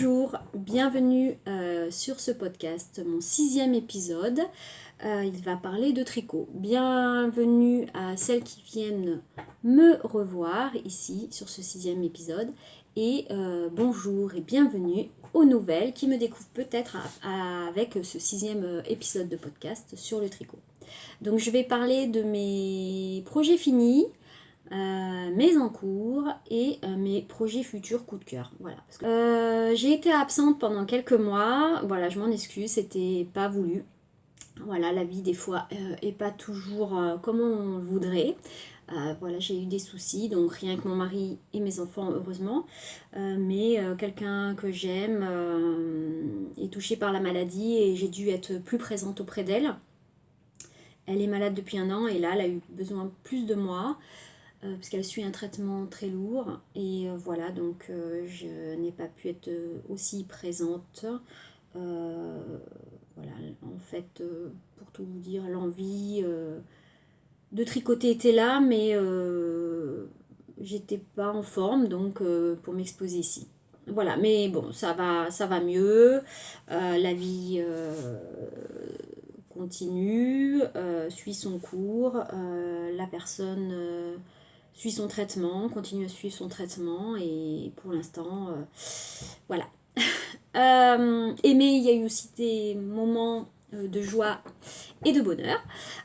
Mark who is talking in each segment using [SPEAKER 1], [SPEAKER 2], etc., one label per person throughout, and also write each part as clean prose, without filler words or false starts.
[SPEAKER 1] Bonjour, bienvenue sur ce podcast, mon 6e épisode. Il va parler de tricot. Bienvenue à celles qui viennent me revoir ici sur ce 6e épisode. Et bonjour et bienvenue aux nouvelles qui me découvrent peut-être avec ce 6e épisode de podcast sur le tricot. Donc je vais parler de mes projets finis. Mes en cours et mes projets futurs coup de cœur. Voilà. Parce que, j'ai été absente pendant quelques mois. Voilà, je m'en excuse, c'était pas voulu. Voilà, la vie des fois est pas toujours comme on le voudrait. Voilà, j'ai eu des soucis, donc rien que mon mari et mes enfants, heureusement. Mais quelqu'un que j'aime est touché par la maladie et j'ai dû être plus présente auprès d'elle. Elle est malade depuis 1 an et là, elle a eu besoin plus de moi. Parce qu'elle suit un traitement très lourd et voilà, donc je n'ai pas pu être aussi présente. Voilà, en fait, pour tout vous dire, l'envie de tricoter était là, mais j'étais pas en forme, donc pour m'exposer ici. Voilà, mais bon, ça va mieux. La vie continue, suit son cours. La personne suit son traitement, continue à suivre son traitement et pour l'instant, voilà. Mais il y a eu aussi des moments de joie et de bonheur.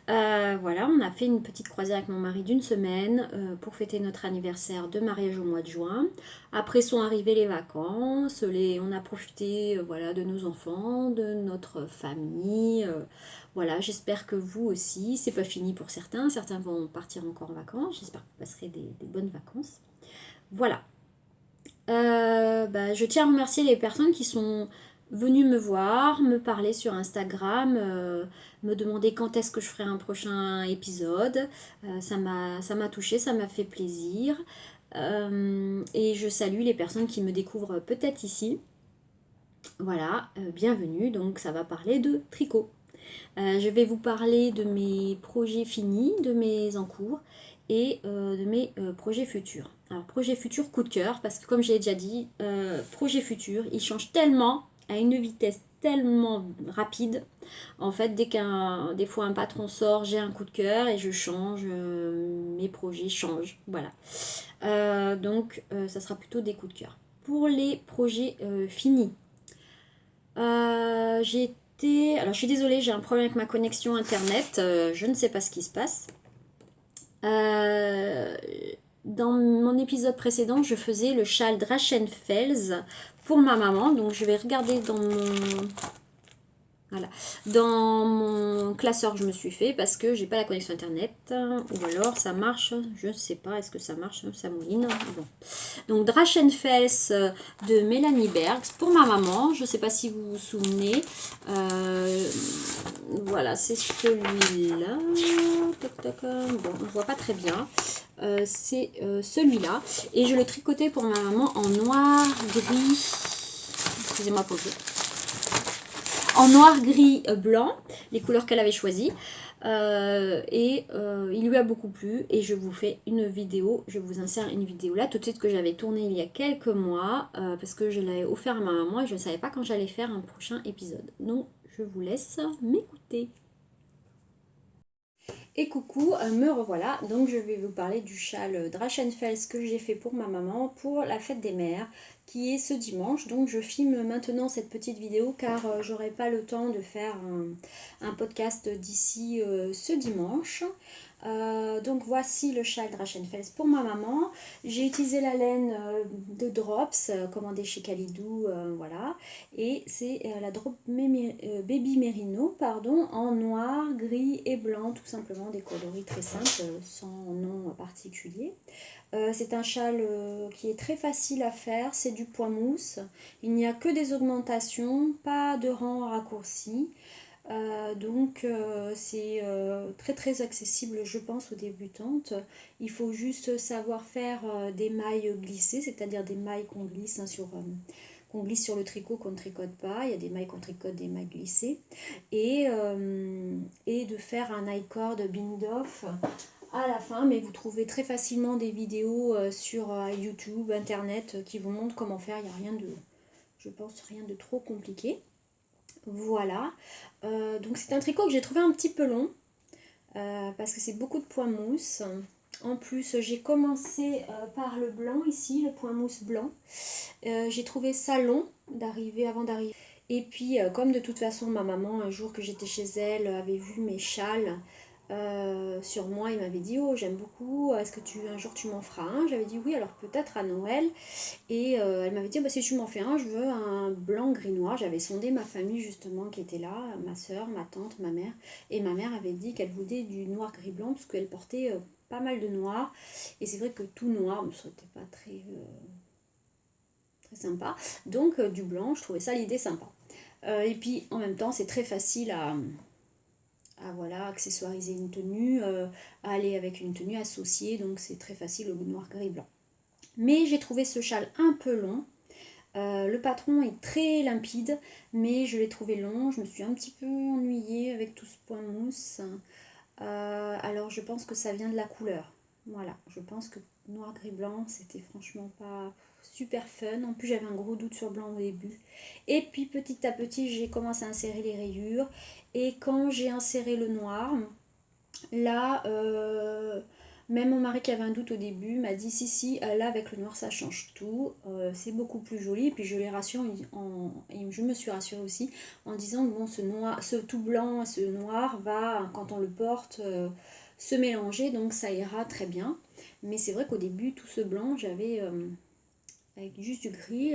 [SPEAKER 1] Voilà, on a fait une petite croisière avec mon mari d'1 semaine pour fêter notre anniversaire de mariage au mois de juin. Après sont arrivées les vacances, on a profité voilà, de nos enfants, de notre famille. Voilà, j'espère que vous aussi, c'est pas fini pour certains vont partir encore en vacances, j'espère que vous passerez des bonnes vacances. Voilà. Je tiens à remercier les personnes qui sont venues me voir, me parler sur Instagram, me demander quand est-ce que je ferai un prochain épisode. Ça m'a touchée, ça m'a fait plaisir. Et je salue les personnes qui me découvrent peut-être ici. Voilà, bienvenue, donc ça va parler de tricot. Je vais vous parler de mes projets finis, de mes en cours et de mes projets futurs. Alors, projet futur, coup de cœur, parce que comme j'ai déjà dit, projet futur, il change tellement, à une vitesse tellement rapide. En fait, des fois un patron sort, j'ai un coup de cœur et je change, mes projets changent. Voilà. Donc, ça sera plutôt des coups de cœur. Pour les projets finis, alors je suis désolée, j'ai un problème avec ma connexion internet, je ne sais pas ce qui se passe. Dans mon épisode précédent, je faisais le châle Drachenfels pour ma maman, donc je vais regarder dans mon classeur que je me suis fait parce que j'ai pas la connexion internet, ou alors ça marche, je ne sais pas, est-ce que ça marche, ça mouline. Bon. Donc Drachenfels de Mélanie Bergs pour ma maman, je ne sais pas si vous vous souvenez. Voilà, c'est celui-là. Bon, on ne voit pas très bien. C'est celui-là. Et je le tricotais pour ma maman en noir, gris. Excusez-moi pour le en noir, gris, blanc, les couleurs qu'elle avait choisies. Il lui a beaucoup plu et je vous fais une vidéo, je vous insère une vidéo là tout de suite que j'avais tournée il y a quelques mois parce que je l'avais offert à ma maman et je ne savais pas quand j'allais faire un prochain épisode. Donc je vous laisse m'écouter. Et coucou, me revoilà. Donc je vais vous parler du châle Drachenfels que j'ai fait pour ma maman pour la fête des mères qui est ce dimanche. Donc je filme maintenant cette petite vidéo car j'aurai pas le temps de faire un podcast d'ici ce dimanche. Donc voici le châle Drachenfels pour ma maman. J'ai utilisé la laine de Drops commandée chez Kalidou, voilà. Et c'est la Drop Baby Merino pardon, en noir, gris et blanc, tout simplement des coloris très simples, sans nom particulier. C'est un châle qui est très facile à faire, c'est du point mousse. Il n'y a que des augmentations, pas de rang raccourci. C'est très très accessible je pense aux débutantes. Il faut juste savoir faire des mailles glissées, c'est-à-dire des mailles qu'on glisse qu'on glisse sur le tricot, qu'on ne tricote pas. Il y a des mailles qu'on tricote, des mailles glissées. Et de faire un I-cord bind off à la fin, mais vous trouvez très facilement des vidéos sur YouTube, internet qui vous montrent comment faire. Il n'y a rien de... Je pense rien de trop compliqué. Voilà. Donc c'est un tricot que j'ai trouvé un petit peu long. Parce que c'est beaucoup de point mousse. En plus, j'ai commencé par le blanc ici, le point mousse blanc. J'ai trouvé ça long avant d'arriver. Et puis, comme de toute façon, ma maman, un jour que j'étais chez elle, avait vu mes châles sur moi, il m'avait dit: oh, j'aime beaucoup, est-ce que un jour tu m'en feras un? J'avais dit oui, alors peut-être à Noël. Et elle m'avait dit: bah, si tu m'en fais un, je veux un blanc gris noir. J'avais sondé ma famille justement qui était là, ma soeur, ma tante, ma mère. Et ma mère avait dit qu'elle voulait du noir gris blanc parce qu'elle portait pas mal de noir. Et c'est vrai que tout noir ne serait pas très sympa. Donc du blanc, je trouvais ça l'idée sympa. Et puis en même temps, c'est très facile à voilà, accessoiriser une tenue, à aller avec une tenue associée. Donc c'est très facile au noir gris blanc. Mais j'ai trouvé ce châle un peu long. Le patron est très limpide, mais je l'ai trouvé long. Je me suis un petit peu ennuyée avec tout ce point mousse. Alors je pense que ça vient de la couleur. Voilà, je pense que noir, gris, blanc, c'était franchement pas super fun. En plus, j'avais un gros doute sur blanc au début. Et puis petit à petit, j'ai commencé à insérer les rayures. Et quand j'ai inséré le noir, là, même mon mari qui avait un doute au début m'a dit si, là avec le noir ça change tout, c'est beaucoup plus joli. Et puis je l'ai rassuré, et je me suis rassurée aussi en disant que bon, ce tout blanc, ce noir va, quand on le porte, se mélanger, donc ça ira très bien. Mais c'est vrai qu'au début, tout ce blanc, j'avais avec juste du gris.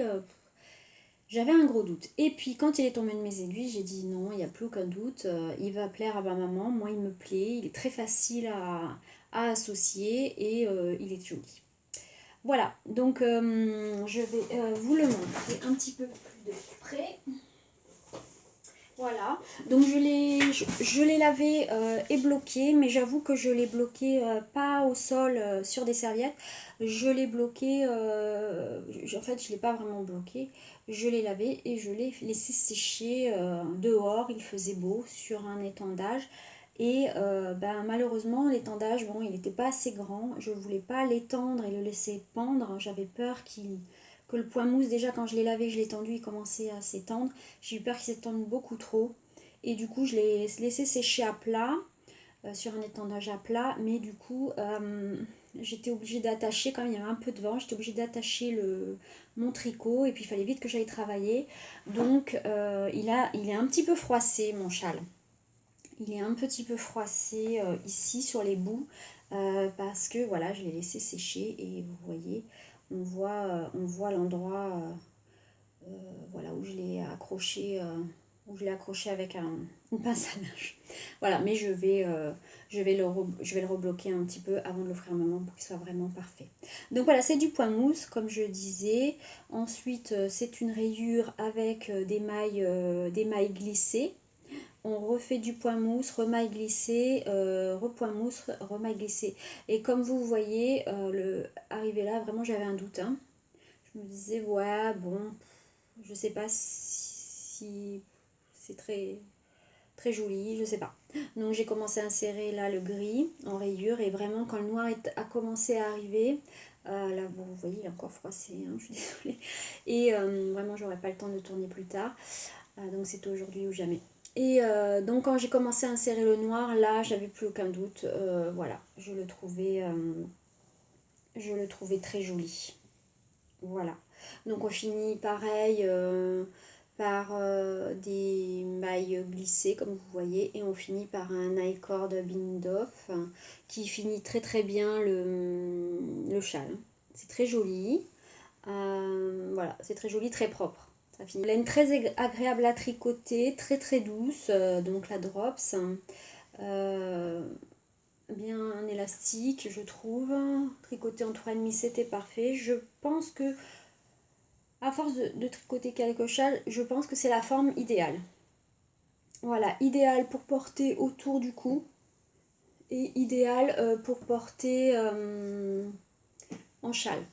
[SPEAKER 1] J'avais un gros doute. Et puis quand il est tombé de mes aiguilles, j'ai dit non, il n'y a plus aucun doute. Il va plaire à ma maman. Moi, il me plaît. Il est très facile à associer et il est joli. Voilà, donc je vais vous le montrer un petit peu plus de près. Voilà, donc je l'ai lavé et bloqué, mais j'avoue que je l'ai bloqué pas au sol sur des serviettes. Je l'ai bloqué, en fait je l'ai pas vraiment bloqué, je l'ai lavé et je l'ai laissé sécher dehors. Il faisait beau sur un étendage. Et ben, malheureusement l'étendage, bon, il n'était pas assez grand, je voulais pas l'étendre et le laisser pendre, j'avais peur que le point mousse, déjà quand je l'ai lavé, je l'ai tendu, il commençait à s'étendre. J'ai eu peur qu'il s'étende beaucoup trop. Et du coup, je l'ai laissé sécher à plat, sur un étendage à plat. Mais du coup, j'étais obligée d'attacher, quand il y avait un peu de vent, j'étais obligée d'attacher mon tricot. Et puis, il fallait vite que j'aille travailler. Donc, il est un petit peu froissé, mon châle. Il est un petit peu froissé ici, sur les bouts. Parce que, voilà, je l'ai laissé sécher. Et vous voyez, on voit l'endroit voilà, où je l'ai accroché avec une pince à linge. Voilà, mais je vais le rebloquer un petit peu avant de l'offrir à maman pour qu'il soit vraiment parfait. Donc voilà, c'est du point mousse, comme je disais. Ensuite, c'est une rayure avec des mailles glissées. On refait du point mousse, remaille glissé, repoint mousse, remaille glissé. Et comme vous voyez, arrivé là, vraiment j'avais un doute. Hein. Je me disais, ouais, bon, je sais pas si c'est très joli, je sais pas. Donc j'ai commencé à insérer là le gris en rayure et vraiment quand le noir a commencé à arriver, là bon, vous voyez il est encore froissé, hein, je suis désolée. Et vraiment j'aurais pas le temps de tourner plus tard. Donc c'est aujourd'hui ou jamais. Et donc quand j'ai commencé à insérer le noir, là j'avais plus aucun doute. Voilà, je le trouvais très joli. Voilà. Donc on finit pareil par des mailles glissées comme vous voyez et on finit par un I-cord Bindoff qui finit très très bien le châle. C'est très joli. Voilà, c'est très joli, très propre. Ça finit. Laine très agréable à tricoter, très très douce, donc la Drops. Bien élastique, je trouve. Tricoté en 3,5, c'était parfait. Je pense que à force de tricoter quelques châles, je pense que c'est la forme idéale. Voilà, idéal pour porter autour du cou et idéal pour porter en châle.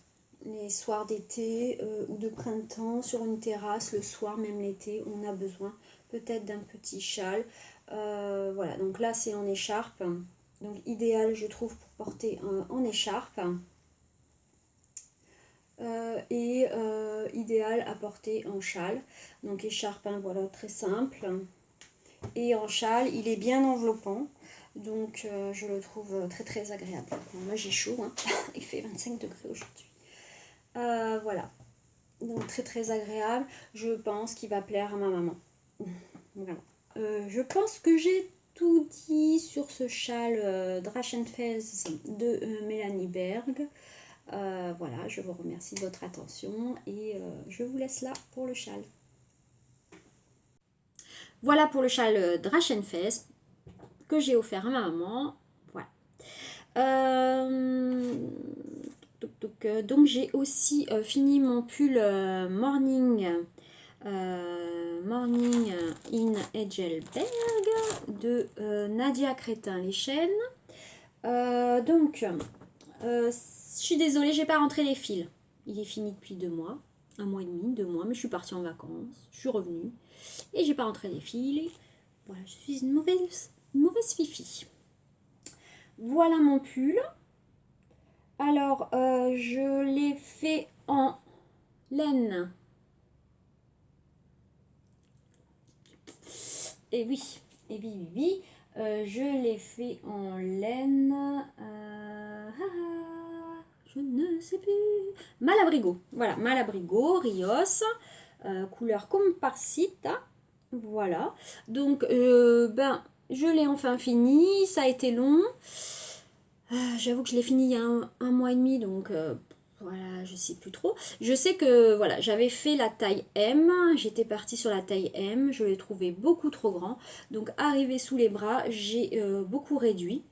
[SPEAKER 1] Les soirs d'été ou de printemps sur une terrasse, le soir, même l'été, on a besoin peut-être d'un petit châle. Voilà, donc là c'est en écharpe. Donc idéal je trouve pour porter en écharpe. et idéal à porter en châle. Donc écharpe, hein, voilà, très simple. Et en châle, il est bien enveloppant. Donc je le trouve très très agréable. Bon, là j'ai chaud, hein. Il fait 25 degrés aujourd'hui. Voilà, donc très très agréable. Je pense qu'il va plaire à ma maman. Voilà. Je pense que j'ai tout dit sur ce châle Drachenfels de Mélanie Berg. Voilà, je vous remercie de votre attention et je vous laisse là pour le châle. Voilà pour le châle Drachenfels que j'ai offert à ma maman. Voilà. Donc j'ai aussi fini mon pull Morning in Egelberg de Nadia Crétin-Lechen. Je suis désolée, j'ai pas rentré les fils. Il est fini depuis 2 mois, 1 mois et demi, 2 mois, mais je suis partie en vacances, je suis revenue et j'ai pas rentré les fils. Voilà, je suis une mauvaise fifi. Voilà mon pull. Alors, je l'ai fait en laine. Et oui, je l'ai fait en laine. Je ne sais plus. Malabrigo. Voilà, Malabrigo, Rios. Couleur Comparsita. Voilà. Donc, je l'ai enfin fini. Ça a été long. J'avoue que je l'ai fini il y a un mois et demi, donc voilà, je sais plus trop. Je sais que voilà, j'avais fait la taille M, j'étais partie sur la taille M, je l'ai trouvé beaucoup trop grand. Donc arrivé sous les bras, j'ai beaucoup réduit.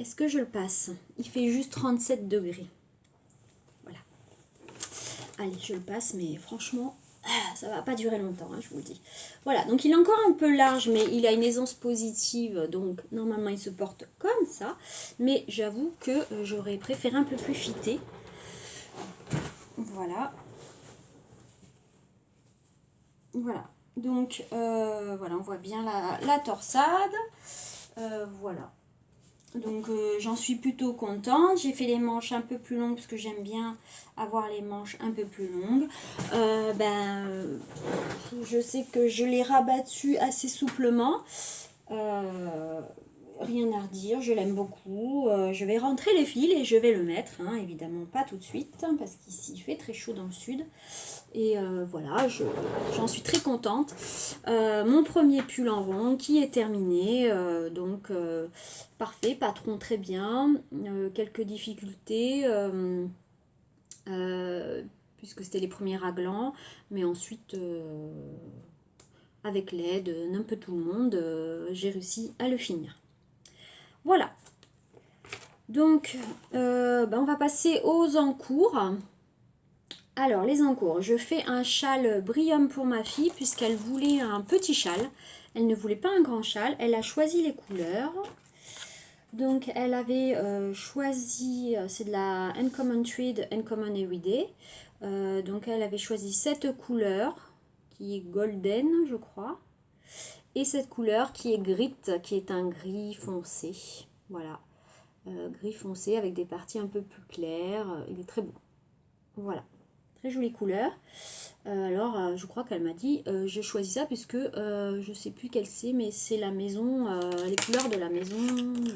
[SPEAKER 1] Est-ce que je le passe? Il fait juste 37 degrés. Voilà. Allez, je le passe, mais franchement, ça va pas durer longtemps, hein, je vous le dis. Voilà, donc il est encore un peu large, mais il a une aisance positive, donc normalement il se porte comme ça. Mais j'avoue que j'aurais préféré un peu plus fité. Voilà. Voilà. Donc voilà, on voit bien la torsade. Voilà. Donc j'en suis plutôt contente. J'ai fait les manches un peu plus longues parce que j'aime bien avoir les manches un peu plus longues. Je sais que je l'ai rabattu assez souplement. Rien à redire, je l'aime beaucoup. Je vais rentrer les fils et je vais le mettre, hein, évidemment pas tout de suite, hein, parce qu'ici il fait très chaud dans le sud. Et voilà, j'en suis très contente. Mon premier pull en rond qui est terminé, donc parfait, patron très bien. Quelques difficultés, puisque c'était les premiers raglans, mais ensuite avec l'aide d'un peu tout le monde, j'ai réussi à le finir. Voilà. Donc, on va passer aux encours. Alors, les encours. Je fais un châle Brium pour ma fille, puisqu'elle voulait un petit châle. Elle ne voulait pas un grand châle. Elle a choisi les couleurs. Donc, elle avait choisi, c'est de la Uncommon Tweed, Uncommon Everyday. Donc, elle avait choisi cette couleur, qui est golden, je crois. Et cette couleur qui est grit, qui est un gris foncé. Voilà. Gris foncé avec des parties un peu plus claires. Il est très beau. Voilà. Très jolie couleur. Alors, je crois qu'elle m'a dit, j'ai choisi ça puisque je sais plus quelle c'est, mais c'est la maison, les couleurs de la maison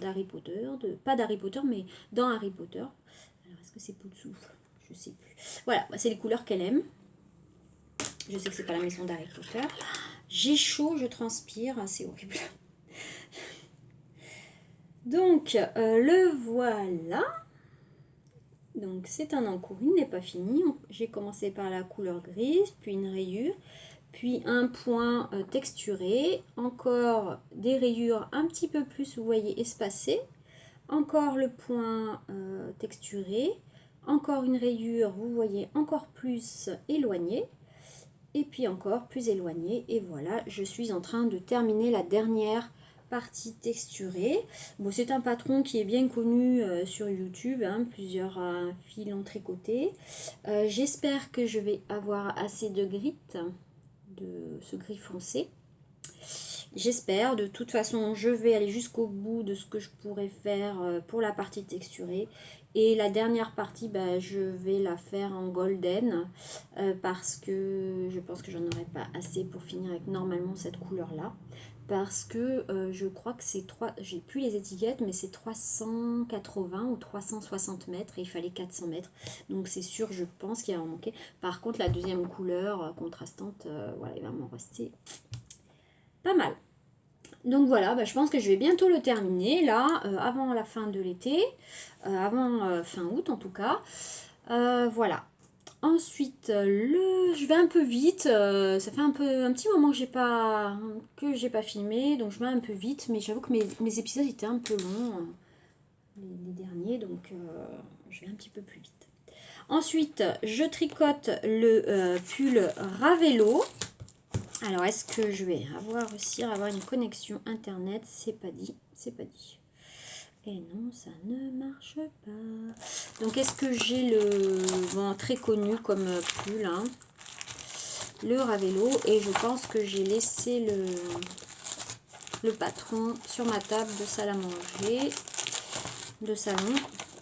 [SPEAKER 1] d'Harry Potter. Pas d'Harry Potter, mais dans Harry Potter. Alors, est-ce que c'est Poudsoufle? Je sais plus. Voilà, c'est les couleurs qu'elle aime. Je sais que c'est pas la maison d'Harry Potter. J'ai chaud, je transpire, c'est horrible. Donc, le voilà. Donc, c'est un encours, il n'est pas fini. J'ai commencé par la couleur grise, puis une rayure, puis un point texturé. Encore des rayures un petit peu plus, vous voyez, espacées. Encore le point texturé. Encore une rayure, vous voyez, encore plus éloignée. Et puis encore plus éloignée. Et voilà, je suis en train de terminer la dernière partie texturée. Bon, c'est un patron qui est bien connu sur YouTube, hein, plusieurs fils ont tricoté. J'espère que je vais avoir assez de grit, de ce gris foncé. J'espère. De toute façon, je vais aller jusqu'au bout de ce que je pourrais faire pour la partie texturée. Et la dernière partie, bah, je vais la faire en golden parce que je pense que j'en aurai pas assez pour finir avec normalement cette couleur-là. Parce que je crois que c'est j'ai plus les étiquettes, mais c'est 380 ou 360 mètres et il fallait 400 mètres. Donc c'est sûr, je pense qu'il va en manquer. Par contre, la deuxième couleur contrastante, voilà, il va m'en rester pas mal. Donc voilà, bah, je pense que je vais bientôt le terminer là, avant la fin de l'été, avant fin août en tout cas. Voilà. Ensuite, je vais un peu vite. Ça fait un petit moment que j'ai pas filmé, donc je vais un peu vite. Mais j'avoue que mes épisodes étaient un peu longs, les derniers, donc je vais un petit peu plus vite. Ensuite, je tricote le pull Ravello. Alors, est-ce que je vais réussir à avoir une connexion internet? C'est pas dit, c'est pas dit. Et non, ça ne marche pas. Donc, est-ce que j'ai très connu comme pull, hein, le Ravello, et je pense que j'ai laissé le patron sur ma table de salle à manger, de salon.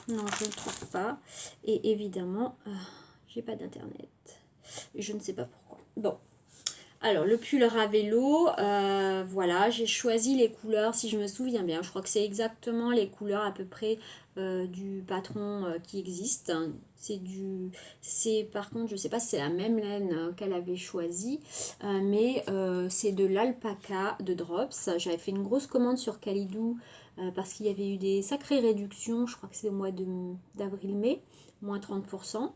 [SPEAKER 1] Non, je ne trouve pas. Et évidemment, j'ai pas d'internet. Je ne sais pas pourquoi. Bon. Alors, le pull Ravello, voilà, j'ai choisi les couleurs, si je me souviens bien. Je crois que c'est exactement les couleurs à peu près du patron qui existe. Par contre, je ne sais pas si c'est la même laine qu'elle avait choisie, mais c'est de l'alpaca de Drops. J'avais fait une grosse commande sur Calidou parce qu'il y avait eu des sacrées réductions, je crois que c'est au mois d'avril-mai, moins 30%.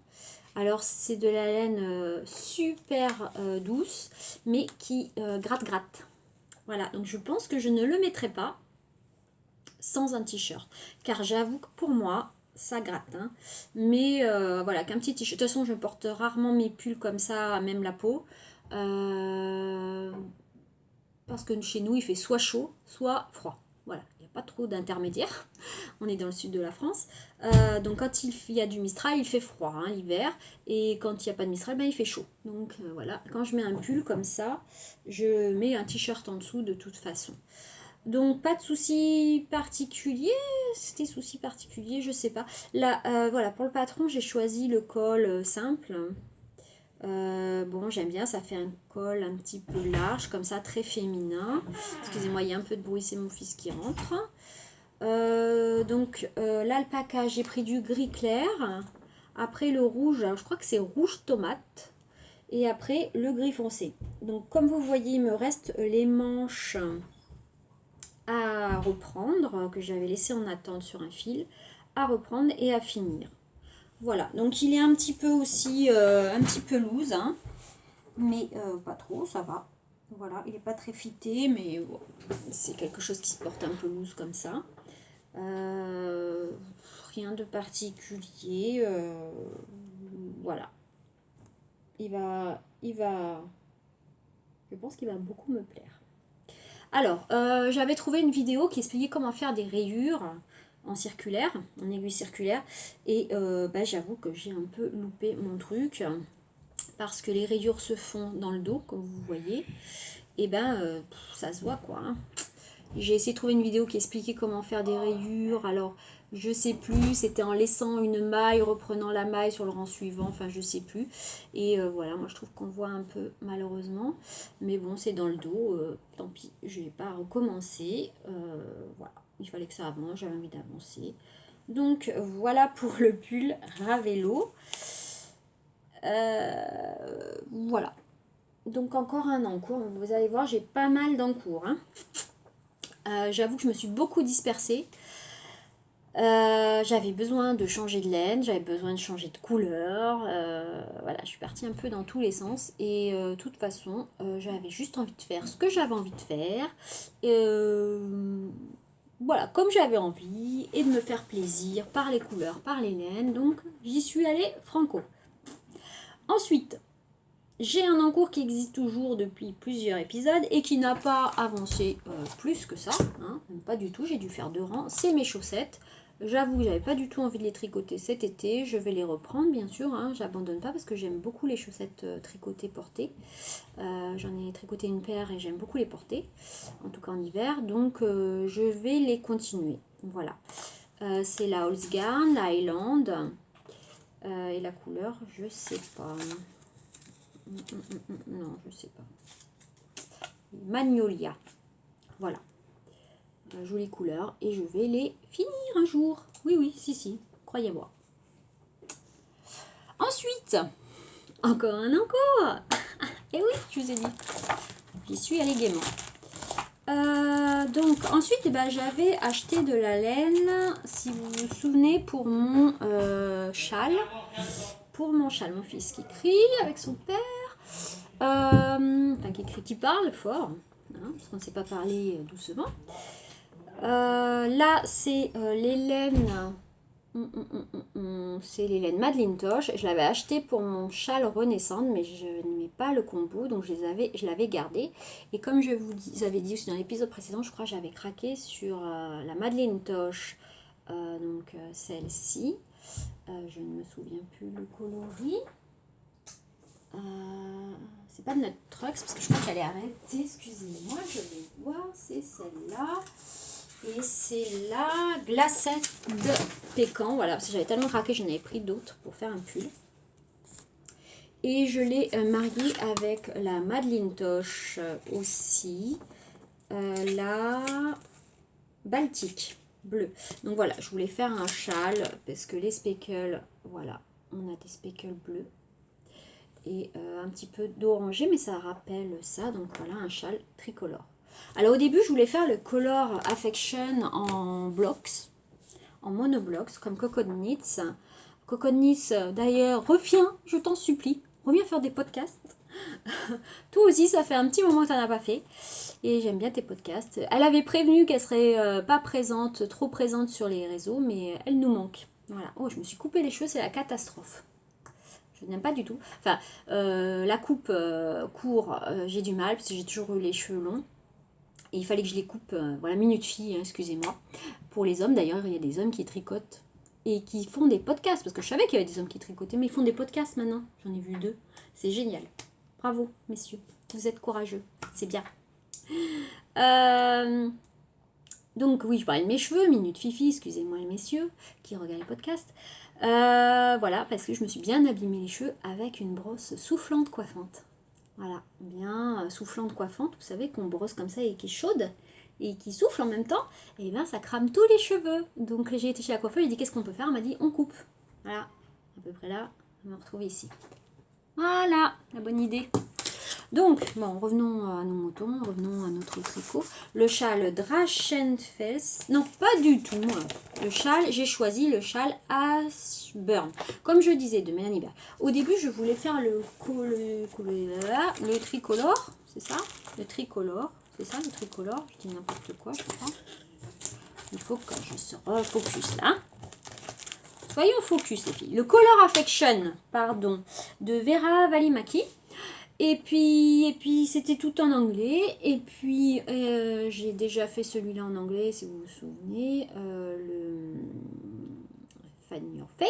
[SPEAKER 1] Alors c'est de la laine super douce, mais qui gratte. Voilà, donc je pense que je ne le mettrai pas sans un t-shirt. Car j'avoue que pour moi, ça gratte. Hein. Mais voilà, qu'un petit t-shirt. De toute façon, je porte rarement mes pulls comme ça, même la peau. Parce que chez nous, il fait soit chaud, soit froid. Voilà, il n'y a pas trop d'intermédiaire. On est dans le sud de la France. Donc quand il y a du Mistral, il fait froid hein, l'hiver. Et quand il n'y a pas de Mistral, ben, il fait chaud. Donc voilà, quand je mets un pull comme ça, je mets un t-shirt en dessous de toute façon. Donc pas de soucis particuliers. C'était soucis particuliers, je sais pas. Là, voilà, pour le patron, j'ai choisi le col simple. Bon, j'aime bien, ça fait un col un petit peu large, comme ça, très féminin. Excusez-moi, il y a un peu de bruit, c'est mon fils qui rentre. L'alpaca, j'ai pris du gris clair. Après le rouge, alors je crois que c'est rouge tomate. Et après le gris foncé. Donc comme vous voyez, il me reste les manches à reprendre, que j'avais laissé en attente sur un fil, à reprendre et à finir. Voilà, donc il est un petit peu aussi, un petit peu loose, hein, mais pas trop, ça va. Voilà, il n'est pas très fité, mais bon, c'est quelque chose qui se porte un peu loose comme ça. Rien de particulier, voilà. Je pense qu'il va beaucoup me plaire. Alors, j'avais trouvé une vidéo qui expliquait comment faire des rayures en circulaire, en aiguille circulaire, et j'avoue que j'ai un peu loupé mon truc, parce que les rayures se font dans le dos, comme vous voyez, et ça se voit quoi. Hein. J'ai essayé de trouver une vidéo qui expliquait comment faire des rayures, alors je sais plus, c'était en laissant une maille, reprenant la maille sur le rang suivant, enfin je sais plus. Et voilà, moi je trouve qu'on voit un peu malheureusement, mais bon c'est dans le dos, tant pis, je vais pas recommencer. Voilà, il fallait que ça avance, j'avais envie d'avancer. Donc voilà pour le pull Ravello. Voilà. Donc encore un encours, vous allez voir j'ai pas mal d'encours. Hein. J'avoue que je me suis beaucoup dispersée. J'avais besoin de changer de laine, j'avais besoin de changer de couleur. Voilà, je suis partie un peu dans tous les sens. Et de toute façon, j'avais juste envie de faire ce que j'avais envie de faire. Voilà, comme j'avais envie. Et de me faire plaisir par les couleurs, par les laines. Donc, j'y suis allée franco. Ensuite, j'ai un encours qui existe toujours depuis plusieurs épisodes et qui n'a pas avancé plus que ça, hein, même pas du tout, j'ai dû faire 2 rangs, c'est mes chaussettes. J'avoue que j'avais pas du tout envie de les tricoter cet été. Je vais les reprendre bien sûr, hein. J'abandonne pas parce que j'aime beaucoup les chaussettes tricotées portées. J'en ai tricoté une paire et j'aime beaucoup les porter, en tout cas en hiver. Donc je vais les continuer. Voilà. C'est la Holzgarn, la Highland. Et la couleur, je sais pas. Non, je sais pas. Magnolia. Voilà. Jolie couleur. Et je vais les finir un jour. Oui, oui, si, croyez-moi. Ensuite, encore un encore. Et oui, je vous ai dit. J'y suis allée gaiement. Donc ensuite, j'avais acheté de la laine, si vous vous souvenez, pour mon châle. Pour mon châle, mon fils qui crie avec son père. Enfin, qui parle fort, hein, parce qu'on ne sait pas parler doucement. Là, c'est les laines. C'est les laines Madeleine Tosh. Je l'avais acheté pour mon châle Renaissance, mais je n'aimais pas le combo, donc je l'avais gardé. Et comme je vous avais dit aussi dans l'épisode précédent, je crois que j'avais craqué sur la Madeleine Tosh, donc celle-ci. Je ne me souviens plus le coloris. C'est pas de notre Trucks parce que je crois qu'elle est arrêtée. Excusez-moi, je vais voir. C'est celle-là. Et c'est la glacette de Pécan. Voilà, parce que j'avais tellement craqué, j'en avais pris d'autres pour faire un pull. Et je l'ai mariée avec la Madeleine Tosh aussi. La Baltique bleue. Donc voilà, je voulais faire un châle parce que les speckles, voilà, on a des speckles bleus. Et un petit peu d'orangé, mais ça rappelle ça. Donc voilà, un châle tricolore. Alors au début, je voulais faire le Color Affection en blocks, en monoblocks, comme Coco Knits. Coco Knits, d'ailleurs, reviens, je t'en supplie, reviens faire des podcasts. Toi aussi, ça fait un petit moment que tu n'en as pas fait. Et j'aime bien tes podcasts. Elle avait prévenu qu'elle serait pas présente, trop présente sur les réseaux, mais elle nous manque. Voilà. Oh, je me suis coupé les cheveux, c'est la catastrophe. Je n'aime pas du tout. Enfin, la coupe court, j'ai du mal parce que j'ai toujours eu les cheveux longs. Et il fallait que je les coupe, voilà, minute fille, hein, excusez-moi. Pour les hommes, d'ailleurs, il y a des hommes qui tricotent et qui font des podcasts. Parce que je savais qu'il y avait des hommes qui tricotaient, mais ils font des podcasts maintenant. J'en ai vu 2. C'est génial. Bravo, messieurs. Vous êtes courageux. C'est bien. Donc, oui, je parlais de mes cheveux. Minute fifi, excusez-moi les messieurs qui regardent les podcasts. Voilà, parce que je me suis bien abîmé les cheveux avec une brosse soufflante coiffante. Voilà, bien soufflante coiffante, vous savez qu'on brosse comme ça et qui est chaude et qui souffle en même temps, et bien ça crame tous les cheveux. Donc j'ai été chez la coiffeuse, j'ai dit qu'est-ce qu'on peut faire, elle m'a dit on coupe. Voilà, à peu près là, on va me retrouver ici. Voilà, la bonne idée. Donc, bon, revenons à nos moutons, revenons à notre tricot. Le châle Drachenfels, non, pas du tout. Le châle, j'ai choisi le châle Ashburn. Comme je disais, de Mélanie Berg. Au début, je voulais faire le tricolore, c'est ça? Le tricolore, c'est ça le tricolore? Je dis n'importe quoi, je crois. Il faut que je se refocus là. Soyons focus, les filles. Le Color Affection, pardon, de Vera Valimaki. Et puis c'était tout en anglais. Et puis j'ai déjà fait celui-là en anglais, si vous vous souvenez. Le Fan Your Fade.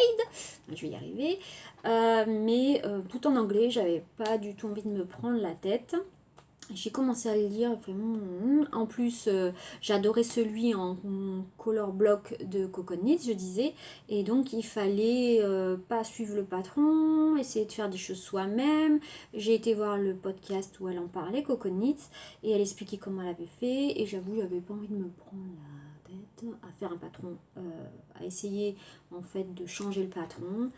[SPEAKER 1] Je vais y arriver. Mais tout en anglais, j'avais pas du tout envie de me prendre la tête. J'ai commencé à le lire, en plus j'adorais celui en color block de Coco Knits, je disais, et donc il fallait pas suivre le patron, essayer de faire des choses soi-même. J'ai été voir le podcast où elle en parlait, Coco Knits, et elle expliquait comment elle avait fait, et j'avoue j'avais pas envie de me prendre la tête à faire un patron, à essayer en fait de changer le patron.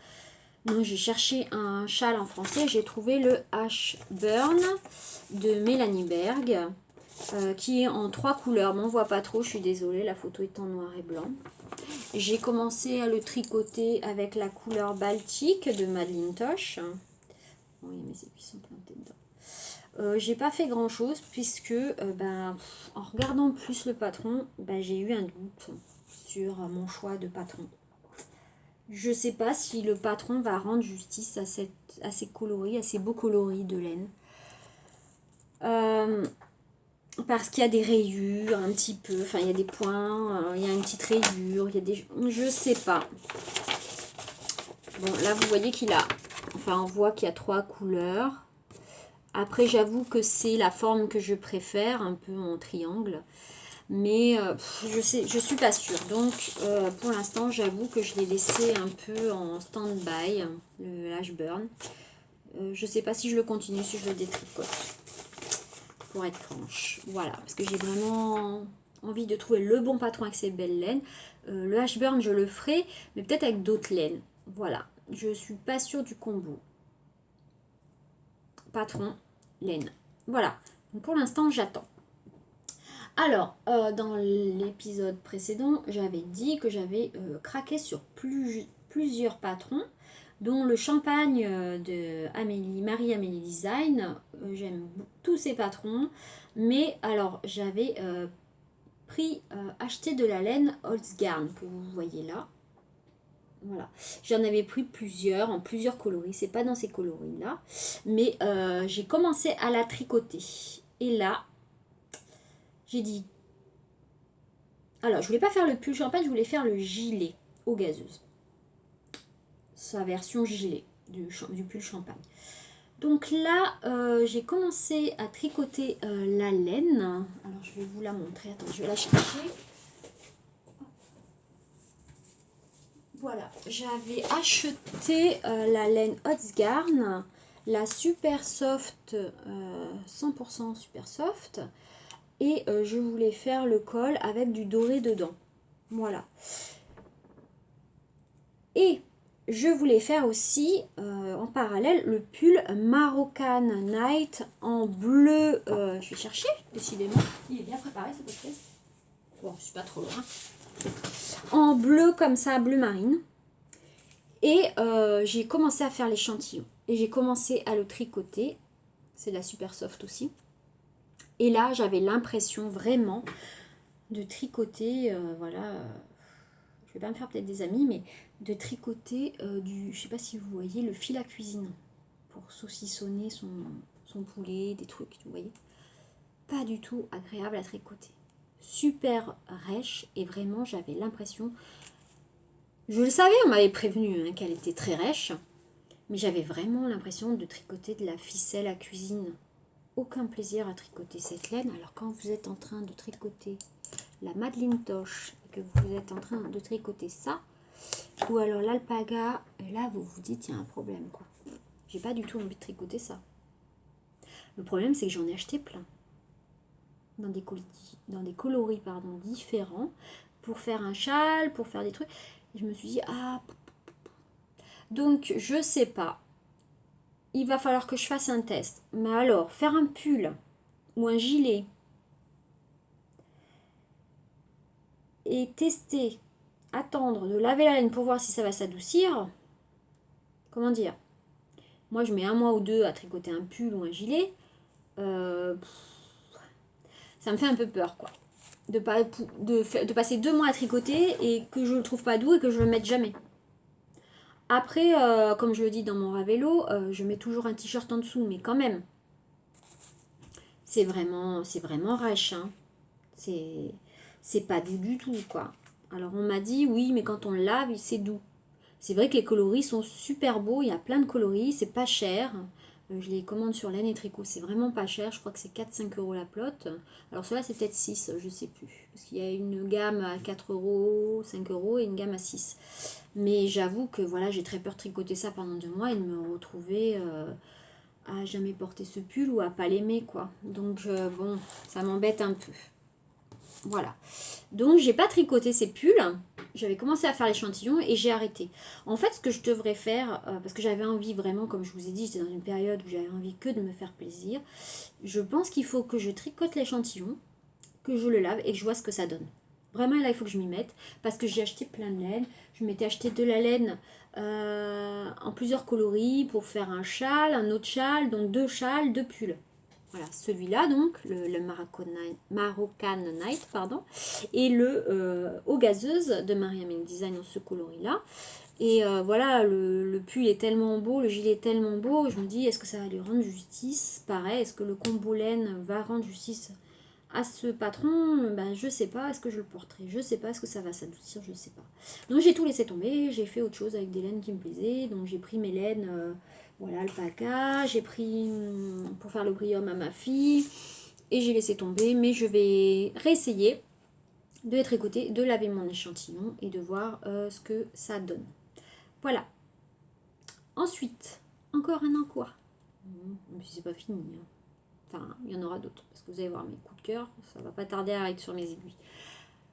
[SPEAKER 1] Donc j'ai cherché un châle en français, j'ai trouvé le Ashburn de Mélanie Berg, qui est en 3 couleurs. Mais on voit pas trop, je suis désolée, la photo est en noir et blanc. J'ai commencé à le tricoter avec la couleur Baltique de Madeleine Tosh. Oui, mes épis sont plantés dedans. J'ai pas fait grand chose puisque en regardant plus le patron, j'ai eu un doute sur mon choix de patron. Je sais pas si le patron va rendre justice à ces coloris, à ces beaux coloris de laine. parce qu'il y a des rayures un petit peu, enfin il y a des points, il y a une petite rayure, il y a des... Je sais pas. Bon, là vous voyez qu'il a... Enfin on voit qu'il y a 3 couleurs. Après j'avoue que c'est la forme que je préfère, un peu en triangle. Mais je suis pas sûre. Donc pour l'instant j'avoue que je l'ai laissé un peu en stand-by, le Ashburn. Je sais pas si je le continue, si je le détricote. Pour être franche. Voilà, parce que j'ai vraiment envie de trouver le bon patron avec ces belles laines. Le Ashburn, je le ferai, mais peut-être avec d'autres laines. Voilà, je suis pas sûre du combo. Patron, laine. Voilà, donc pour l'instant, j'attends. Alors, dans l'épisode précédent, j'avais dit que j'avais craqué sur plusieurs patrons, dont le champagne de Marie-Amélie Design. J'aime tous ces patrons, mais alors j'avais acheté de la laine Holzgarn que vous voyez là. Voilà, j'en avais pris plusieurs en plusieurs coloris, c'est pas dans ces coloris là, mais j'ai commencé à la tricoter. Et là, j'ai dit, alors je voulais pas faire le pull champagne, je voulais faire le gilet aux gazeuses. Sa version gilet du pull champagne. Donc là, j'ai commencé à tricoter la laine. Alors je vais vous la montrer, attends, je vais la chercher. Voilà, j'avais acheté la laine Holzgarn, la super soft, 100% super soft. Et je voulais faire le col avec du doré dedans. Voilà. Et je voulais faire aussi en parallèle le pull Moroccan Night en bleu. Je vais chercher, décidément. Il est bien préparé ce podcast. Bon, je suis pas trop loin. En bleu comme ça, bleu marine. Et j'ai commencé à faire l'échantillon. Et j'ai commencé à le tricoter. C'est de la super soft aussi. Et là, j'avais l'impression vraiment de tricoter, voilà, je vais pas me faire peut-être des amis, mais de tricoter je sais pas si vous voyez, le fil à cuisine pour saucissonner son poulet, des trucs, vous voyez. Pas du tout agréable à tricoter. Super rêche et vraiment j'avais l'impression, je le savais, on m'avait prévenu hein, qu'elle était très rêche, mais j'avais vraiment l'impression de tricoter de la ficelle à cuisine. Aucun plaisir à tricoter cette laine, alors quand vous êtes en train de tricoter la Madeleine Toche et que vous êtes en train de tricoter ça, ou alors l'alpaga, et là vous vous dites il y a un problème quoi. J'ai pas du tout envie de tricoter ça. Le problème c'est que j'en ai acheté plein dans des coloris différents pour faire un châle, pour faire des trucs. Et je me suis dit ah, donc je sais pas. Il va falloir que je fasse un test. Mais alors faire un pull ou un gilet et tester, attendre de laver la laine pour voir si ça va s'adoucir. Comment dire? Moi, je mets 1 mois ou 2 à tricoter un pull ou un gilet. Ça me fait un peu peur, quoi. De passer 2 mois à tricoter et que je le trouve pas doux et que je le mette jamais. Après, comme je le dis dans mon Ravello, je mets toujours un t-shirt en dessous, mais quand même. C'est vraiment rêche, hein. C'est pas doux du tout, quoi. Alors on m'a dit, oui, mais quand on le lave, c'est doux. C'est vrai que les coloris sont super beaux, il y a plein de coloris, c'est pas cher. Je les commande sur Laine et Tricot, c'est vraiment pas cher, je crois que c'est 4-5 euros la plotte. Alors cela c'est peut-être 6, je sais plus. Parce qu'il y a une gamme à 4 euros, 5 euros et une gamme à 6. Mais j'avoue que voilà, j'ai très peur de tricoter ça pendant 2 mois et de me retrouver à jamais porter ce pull ou à pas l'aimer quoi. Donc bon, ça m'embête un peu. Voilà. Donc j'ai pas tricoté ces pulls. J'avais commencé à faire l'échantillon et j'ai arrêté. En fait, ce que je devrais faire, parce que j'avais envie vraiment, comme je vous ai dit, j'étais dans une période où j'avais envie que de me faire plaisir. Je pense qu'il faut que je tricote l'échantillon, que je le lave et que je vois ce que ça donne. Vraiment, là, il faut que je m'y mette parce que j'ai acheté plein de laine. Je m'étais acheté de la laine en plusieurs coloris pour faire un châle, un autre châle, donc 2 châles, 2 pulls. Voilà, celui-là donc, le Moroccan Night, pardon, et le eau gazeuse de Marie-Amélie Design dans ce coloris-là. Et voilà, le pull est tellement beau, le gilet est tellement beau, je me dis, est-ce que ça va lui rendre justice? Pareil, est-ce que le combo laine va rendre justice à ce patron, ben, je sais pas, est-ce que je le porterai, je sais pas, est-ce que ça va s'adoucir, je sais pas. Donc j'ai tout laissé tomber, j'ai fait autre chose avec des laines qui me plaisaient, donc j'ai pris mes laines, voilà, alpaca, j'ai pris pour faire le brillum à ma fille, et j'ai laissé tomber, mais je vais réessayer de tricoter, de laver mon échantillon et de voir ce que ça donne. Voilà. Ensuite, encore un quoi. Mais c'est pas fini. Hein. Enfin, il y en aura d'autres. Parce que vous allez voir mes coups de cœur, ça va pas tarder à être sur mes aiguilles.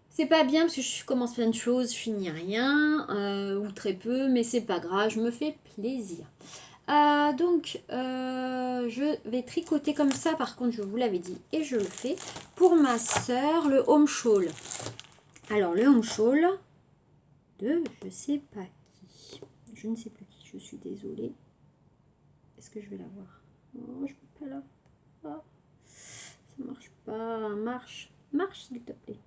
[SPEAKER 1] C'est pas bien parce que je commence plein de choses, je finis rien, ou très peu, mais c'est pas grave, je me fais plaisir. Donc, je vais tricoter comme ça, par contre, je vous l'avais dit, et je le fais pour ma soeur, le home shawl. Alors, le home shawl de je sais pas qui. Je ne sais plus qui, je suis désolée. Est-ce que je vais la voir? Oh, je peux pas la voir. Ça marche pas. Marche, s'il te plaît.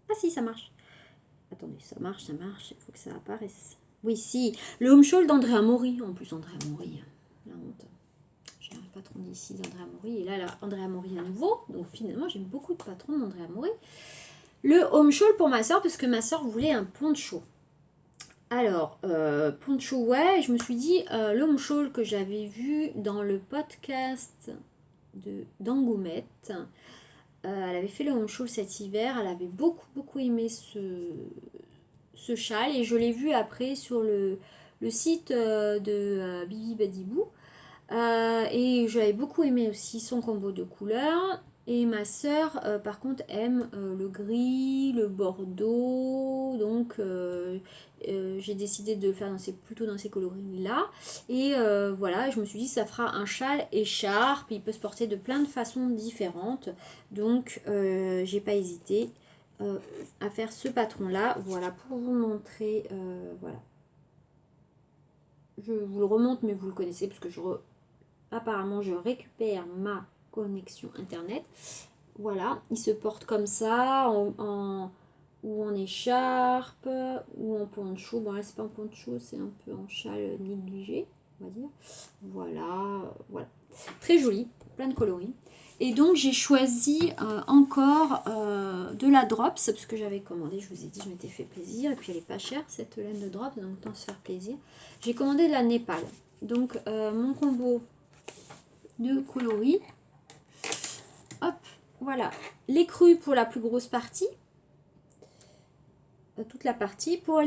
[SPEAKER 1] Ah si, ça marche. Attendez, ça marche, il faut que ça apparaisse. Oui, si. Le home shawl d'Andrea Mori. En plus, Andrea Mori, la honte. J'ai un patron d'ici d'Andrea Mori. Et là, Andrea Mori à nouveau. Donc finalement, j'ai beaucoup de patrons d'Andrea Mori. Le home shawl pour ma soeur, parce que ma soeur voulait un poncho. Alors, poncho, ouais, je me suis dit, le home shawl que j'avais vu dans le podcast d'Angoumette, elle avait fait le home shawl cet hiver, elle avait beaucoup aimé ce châle et je l'ai vu après sur le site de Bibi Badibou. Et j'avais beaucoup aimé aussi son combo de couleurs. Et ma sœur, par contre, aime le gris, le bordeaux. Donc, j'ai décidé de le faire plutôt dans ces coloris-là. Et voilà, je me suis dit, ça fera un châle écharpe. Il peut se porter de plein de façons différentes. Donc, j'ai pas hésité à faire ce patron-là. Voilà, pour vous montrer. Voilà. Je vous le remonte, mais vous le connaissez, parce que apparemment je récupère ma connexion internet. Voilà, il se porte comme ça, ou en écharpe, ou en poncho. Bon là c'est pas en poncho, c'est un peu en châle négligé, on va dire. Voilà. Très joli, plein de coloris. Et donc j'ai choisi encore de la Drops, parce que j'avais commandé, je vous ai dit, je m'étais fait plaisir. Et puis elle est pas chère cette laine de Drops, donc autant se faire plaisir. J'ai commandé de la Népal. Donc mon combo de coloris. Hop, voilà. Les crus pour la plus grosse partie. Toute la partie. Pour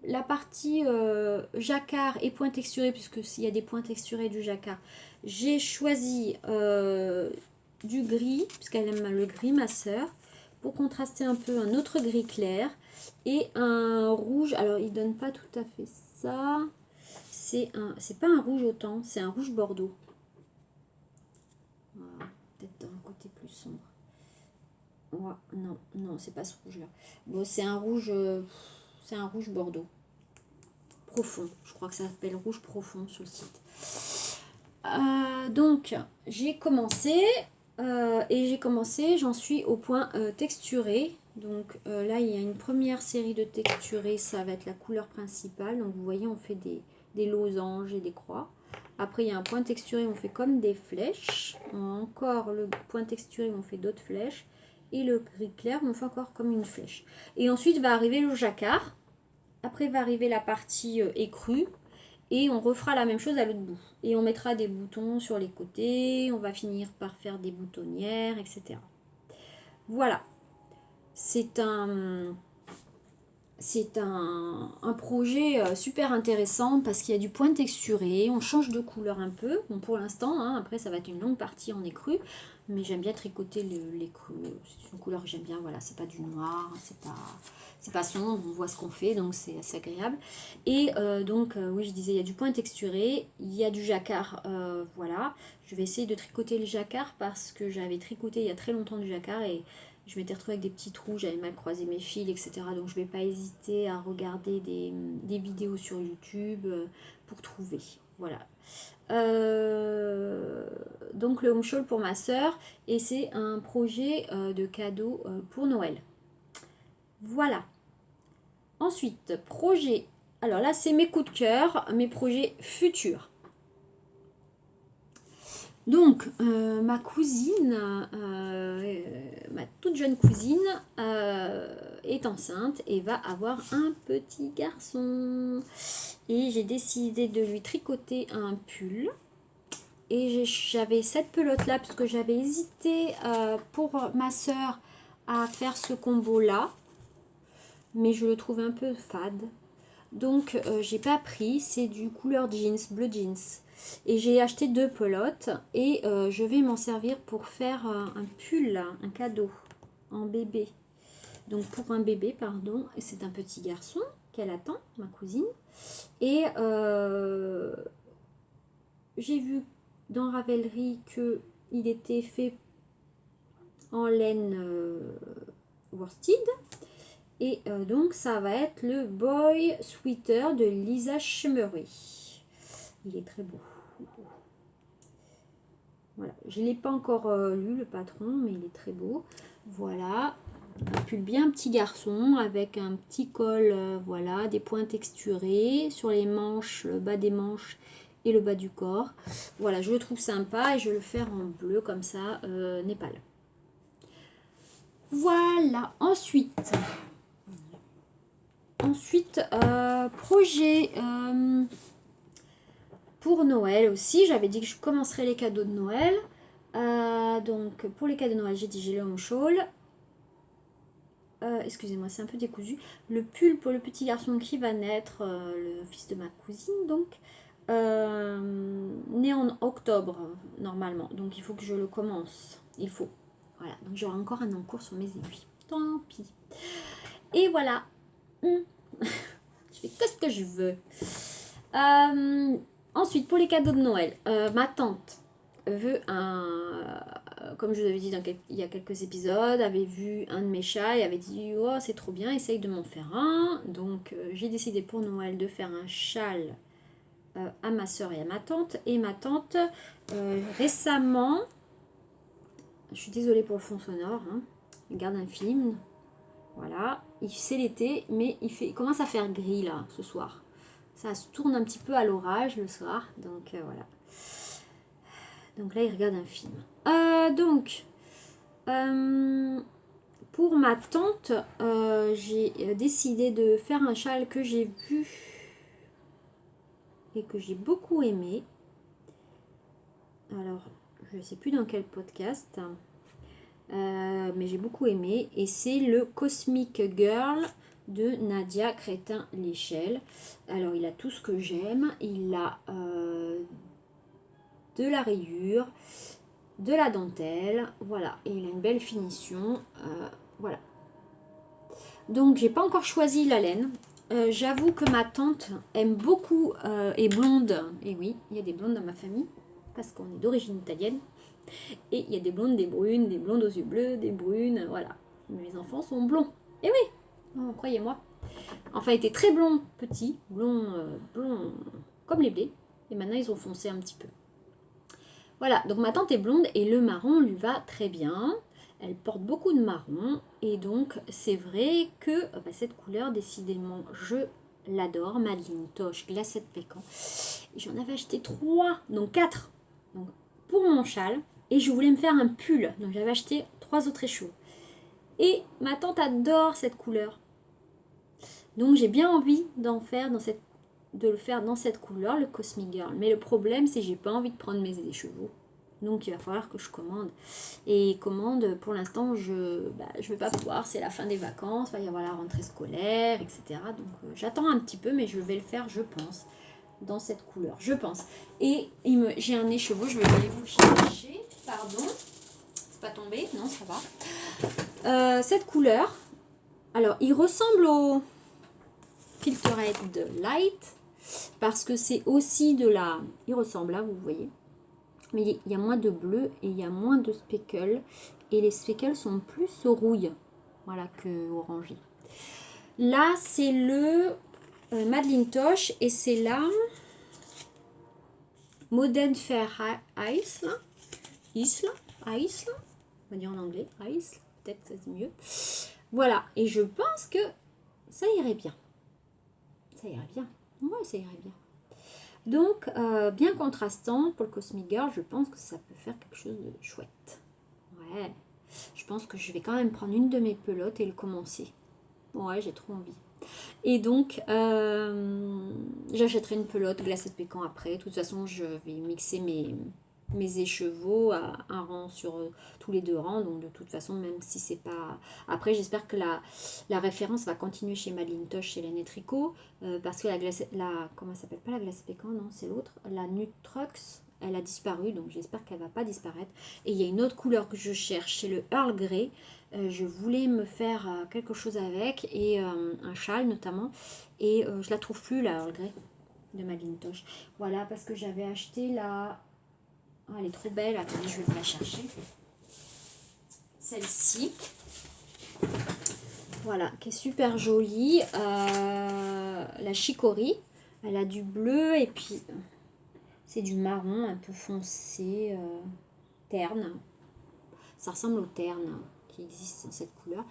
[SPEAKER 1] la partie jacquard et point texturé, puisque s'il y a des points texturés du jacquard, j'ai choisi du gris, puisqu'elle aime le gris, ma soeur, pour contraster un peu un autre gris clair. Et un rouge, alors il donne pas tout à fait ça. C'est pas un rouge autant, c'est un rouge bordeaux. Voilà, peut-être d'un côté plus sombre. Ouais, non, c'est pas ce rouge-là. Bon, c'est un rouge bordeaux. Profond. Je crois que ça s'appelle rouge profond sur le site. Donc, j'ai commencé. J'en suis au point texturé. Donc là, il y a une première série de texturés. Ça va être la couleur principale. Donc, vous voyez, on fait des losanges et des croix. Après, il y a un point texturé, on fait comme des flèches. Encore le point texturé, on fait d'autres flèches. Et le gris clair, on fait encore comme une flèche. Et ensuite va arriver le jacquard. Après va arriver la partie écrue. Et on refera la même chose à l'autre bout. Et on mettra des boutons sur les côtés. On va finir par faire des boutonnières, etc. Voilà. C'est un projet super intéressant parce qu'il y a du point texturé, on change de couleur un peu. Bon, pour l'instant, hein, après ça va être une longue partie en écru, mais j'aime bien tricoter l'écru. C'est une couleur que j'aime bien, voilà, c'est pas du noir, c'est pas sombre, on voit ce qu'on fait, donc c'est assez agréable. Et oui, je disais, il y a du point texturé, il y a du jacquard, voilà. Je vais essayer de tricoter le jacquard parce que j'avais tricoté il y a très longtemps du jacquard et je m'étais retrouvée avec des petits trous, j'avais mal croisé mes fils, etc. Donc je ne vais pas hésiter à regarder des vidéos sur YouTube pour trouver. Voilà. Donc le home shawl pour ma soeur et c'est un projet de cadeau pour Noël. Voilà. Ensuite, projet. Alors là, c'est mes coups de cœur, mes projets futurs. Donc, ma cousine, ma toute jeune cousine, est enceinte et va avoir un petit garçon. Et j'ai décidé de lui tricoter un pull. Et j'avais cette pelote-là parce que j'avais hésité pour ma soeur à faire ce combo-là. Mais je le trouve un peu fade. Donc, j'ai pas pris. C'est du couleur jeans, bleu jeans. Et j'ai acheté 2 pelotes et je vais m'en servir pour faire un pull, un cadeau en bébé. Donc pour un bébé, pardon, et c'est un petit garçon qu'elle attend, ma cousine. Et j'ai vu dans Ravelry que il était fait en laine worsted. Et donc ça va être le Boy Sweater de Lisa Shimmery. Il est très beau. Voilà, je ne l'ai pas encore lu le patron, mais il est très beau. Voilà, un pull bien petit garçon avec un petit col, voilà, des points texturés sur les manches, le bas des manches et le bas du corps. Voilà, je le trouve sympa et je vais le faire en bleu comme ça, Népal. Voilà, ensuite, projet pour Noël aussi. J'avais dit que je commencerais les cadeaux de Noël. Donc pour les cadeaux de Noël, j'ai dit j'ai le home shawl. Excusez-moi, c'est un peu décousu. Le pull pour le petit garçon qui va naître, le fils de ma cousine, donc, né en octobre, normalement. Donc, il faut que je le commence. Il faut. Voilà, donc j'aurai encore un encours sur mes aiguilles. Tant pis. Et voilà. Je fais que ce que je veux. Ensuite, pour les cadeaux de Noël, ma tante veut comme je vous avais dit il y a quelques épisodes, avait vu un de mes chats et avait dit oh c'est trop bien, essaye de m'en faire un. Donc j'ai décidé pour Noël de faire un châle à ma soeur et à ma tante. Et ma tante récemment, je suis désolée pour le fond sonore, hein, il regarde un film, voilà, c'est l'été mais il commence à faire gris là ce soir. Ça se tourne un petit peu à l'orage le soir, donc voilà. Donc là, il regarde un film. Pour ma tante, j'ai décidé de faire un châle que j'ai vu et que j'ai beaucoup aimé. Alors, je ne sais plus dans quel podcast, mais j'ai beaucoup aimé. Et c'est le Cosmic Girl de Nadia Crétin-Léchelle. Alors, il a tout ce que j'aime. Il a de la rayure, de la dentelle, voilà, et il a une belle finition, voilà. Donc j'ai pas encore choisi la laine. J'avoue que ma tante aime beaucoup est blonde, et oui, il y a des blondes dans ma famille, parce qu'on est d'origine italienne, et il y a des blondes, des brunes, des blondes aux yeux bleus, des brunes, voilà. Mes enfants sont blonds, et oui, oh, croyez-moi. Enfin, ils étaient très blonds, petits, blonds comme les blés, et maintenant ils ont foncé un petit peu. Voilà, donc ma tante est blonde et le marron lui va très bien. Elle porte beaucoup de marron et donc c'est vrai que cette couleur, décidément, je l'adore. Madeleine Toche, Glacette Pécan. J'en avais acheté 3, donc 4 donc, pour mon châle et je voulais me faire un pull. Donc j'avais acheté 3 autres échos. Et ma tante adore cette couleur. Donc j'ai bien envie de le faire dans cette couleur, le Cosmic Girl. Mais le problème, c'est que j'ai pas envie de prendre mes chevaux. Donc il va falloir que je commande. Et commande, pour l'instant, je vais pas pouvoir. C'est la fin des vacances, il va y avoir la rentrée scolaire, etc. Donc j'attends un petit peu, mais je vais le faire, je pense, dans cette couleur. Je pense. Et j'ai un écheveau, je vais aller vous chercher. Pardon. C'est pas tombé? Non, ça va. Cette couleur, alors il ressemble au Filtered Light. Parce que c'est aussi il ressemble là, vous voyez. Mais il y a moins de bleu et il y a moins de speckles. Et les speckles sont plus rouille, voilà, que orangé. Là, c'est le Madeleine Toche et c'est la Modern Fair Ice. Ice, on va dire en anglais, Ice, peut-être ça dit mieux. Voilà, et je pense que ça irait bien. Ça irait bien. Ouais, ça irait bien. Donc, bien contrastant pour le Cosmic Girl, je pense que ça peut faire quelque chose de chouette. Ouais, je pense que je vais quand même prendre une de mes pelotes et le commencer. Ouais, j'ai trop envie. Et donc, j'achèterai une pelote glacée de pécan après. De toute façon, je vais mixer mes écheveaux à un rang sur tous les 2 rangs. Donc, de toute façon, même si c'est pas... Après, j'espère que la référence va continuer chez Madelinetosh, chez Laine et Tricot. Parce que comment ça s'appelle? Pas la glacée de pécan, non, c'est l'autre. La Nutrux, elle a disparu. Donc, j'espère qu'elle va pas disparaître. Et il y a une autre couleur que je cherche, c'est le Earl Grey. Je voulais me faire quelque chose avec, et un châle notamment, et je la trouve plus, la Earl Grey de Madelinetosh. Voilà, parce que j'avais acheté la... Oh, elle est trop belle, attendez, je vais vous la chercher. Celle-ci. Voilà, qui est super jolie. La chicory. Elle a du bleu, et puis c'est du marron un peu foncé, terne. Ça ressemble au terne qui existe dans cette couleur.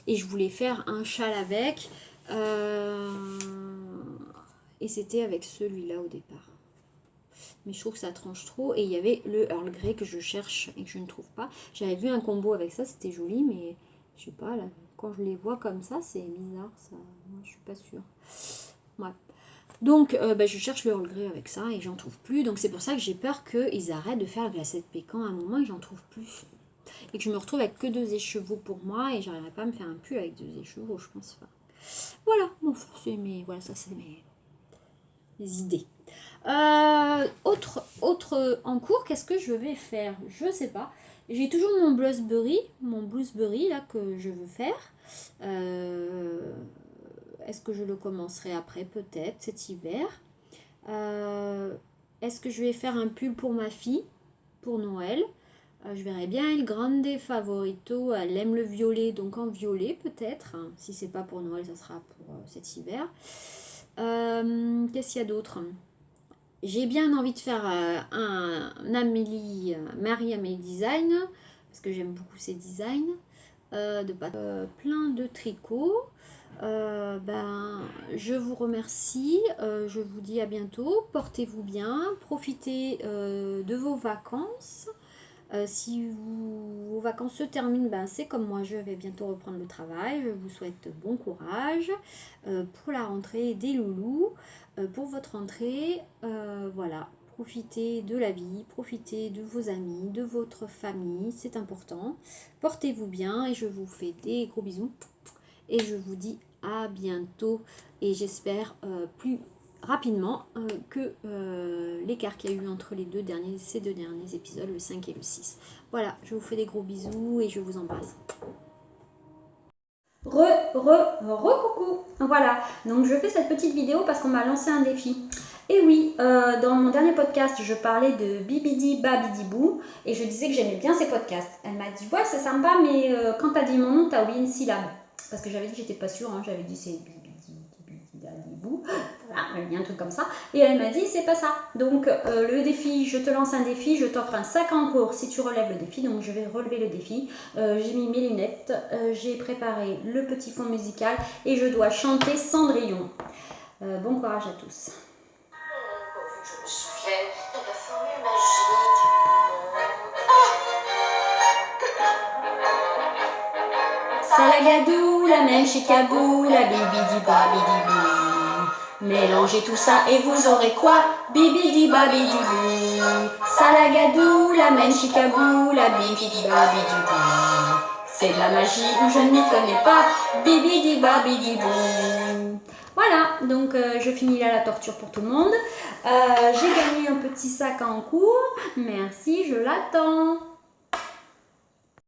[SPEAKER 1] Et je voulais faire un châle avec. Et c'était avec celui-là au départ. Mais je trouve que ça tranche trop. Et il y avait le Earl Grey que je cherche et que je ne trouve pas. J'avais vu un combo avec ça, c'était joli, mais je sais pas, là, quand je les vois comme ça, c'est bizarre. Ça. Moi, je suis pas sûre. Ouais. Donc, je cherche le Earl Grey avec ça et j'en trouve plus. Donc, c'est pour ça que j'ai peur qu'ils arrêtent de faire la glacée de pécan à un moment et j'en trouve plus. Et que je me retrouve avec que 2 écheveaux pour moi et j'arriverai pas à me faire un pull avec 2 écheveaux, je pense pas. Voilà, bon, voilà, ça c'est mes idées. Autre en cours, qu'est-ce que je vais faire? Je sais pas. J'ai toujours mon blueberry là que je veux faire. Est-ce que je le commencerai après? Peut-être cet hiver. Est-ce que je vais faire un pull pour ma fille pour Noël? Je verrai bien El Grande Favorito, elle aime le violet, donc en violet peut-être. Si c'est pas pour Noël, ça sera pour cet hiver. Qu'est-ce qu'il y a d'autre? J'ai bien envie de faire un Marie-Amélie Design, parce que j'aime beaucoup ses designs. Plein de tricots. Je vous remercie, je vous dis à bientôt, portez-vous bien, profitez de vos vacances. Si vos vacances se terminent, c'est comme moi, je vais bientôt reprendre le travail. Je vous souhaite bon courage pour la rentrée des loulous, pour votre rentrée. Voilà, profitez de la vie, profitez de vos amis, de votre famille, c'est important. Portez-vous bien et je vous fais des gros bisous. Et je vous dis à bientôt et j'espère plus rapidement que l'écart qu'il y a eu entre ces deux derniers épisodes, le 5 et le 6. Voilà, je vous fais des gros bisous et je vous embrasse. Coucou. Voilà, donc je fais cette petite vidéo parce qu'on m'a lancé un défi. Et oui, dans mon dernier podcast, je parlais de Bibidi Babidi Boo et je disais que j'aimais bien ces podcasts. Elle m'a dit, ouais, c'est sympa, mais quand t'as dit mon nom, t'as oublié une syllabe. Parce que j'avais dit que j'étais pas sûre, j'avais dit c'est Bibidi, voilà, il y a un truc comme ça. Et elle m'a dit c'est pas ça. Donc le défi, je te lance un défi, je t'offre un sac en cours si tu relèves le défi. Donc je vais relever le défi. J'ai mis mes lunettes, j'ai préparé le petit fond musical et je dois chanter Cendrillon. Bon courage à tous.
[SPEAKER 2] Pourvu que je me souvienne de la formule magique.
[SPEAKER 1] Salagadou, la même chicabou, la bibidi babidi bou. Mélangez tout ça et vous aurez quoi? Bibidi babidi bou. Salagadou, la même chicabou, la bibidi babidi bou. C'est de la magie où je ne m'y connais pas. Bibidi babidi bou. Voilà, donc je finis là la torture pour tout le monde. J'ai gagné un petit sac en cours. Merci, je l'attends.